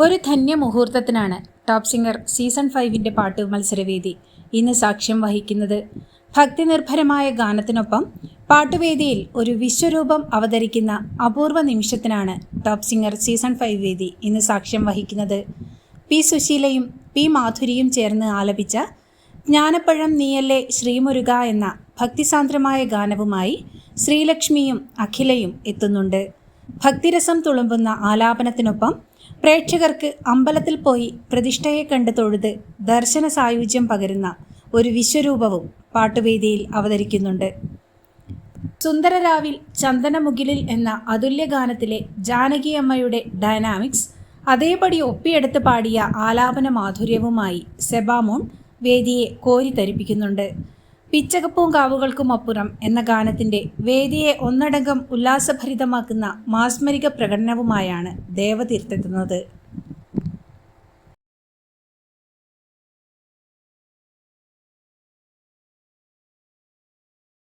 ഒരു Dhanya മുഹൂർത്തത്തിനാണ് top singer season 5 പാട്ട് മത്സരവേദി ഇന്ന് സാക്ഷ്യം വഹിക്കുന്നത്. ഭക്തിനിർഭരമായ ഗാനത്തിനൊപ്പം പാട്ടുവേദിയിൽ ഒരു വിശ്വരൂപം അവതരിക്കുന്ന അപൂർവ നിമിഷത്തിനാണ് ടോപ്പ് സിംഗർ സീസൺ 5 വേദി ഇന്ന് സാക്ഷ്യം വഹിക്കുന്നത്. പി സുശീലയും പി മാധുരിയും ചേർന്ന് ആലപിച്ച ജ്ഞാനപ്പഴം നീയല്ലേ ശ്രീമുരുക എന്ന ഭക്തിസാന്ദ്രമായ ഗാനവുമായി ശ്രീലക്ഷ്മിയും അഖിലയും എത്തുന്നുണ്ട്. ഭക്തിരസം തുളുമ്പുന്ന ആലാപനത്തിനൊപ്പം പ്രേക്ഷകർക്ക് അമ്പലത്തിൽ പോയി പ്രതിഷ്ഠയെ കണ്ട് തൊഴുത് ദർശന സായുജ്യം പകരുന്ന ഒരു വിശ്വരൂപവും പാട്ടുവേദിയിൽ അവതരിക്കുന്നുണ്ട്. സുന്ദരരാവിൽ ചന്ദനമുകിലിൽ എന്ന അതുല്യ ഗാനത്തിലെ ജാനകി അമ്മയുടെ ഡൈനാമിക്സ് അതേപടി ഒപ്പിയെടുത്ത് പാടിയ ആലാപന മാധുര്യവുമായി സെബാമോൺ വേദിയെ കോരിത്തരിപ്പിക്കുന്നുണ്ട്. പിച്ചകപ്പൂങ്കാവുകൾക്കുമപ്പുറം എന്ന ഗാനത്തിൻ്റെ വേദിയെ ഒന്നടങ്കം ഉല്ലാസഭരിതമാക്കുന്ന മാസ്മരിക പ്രകടനവുമായാണ് ദേവതീർത്തെത്തുന്നത്.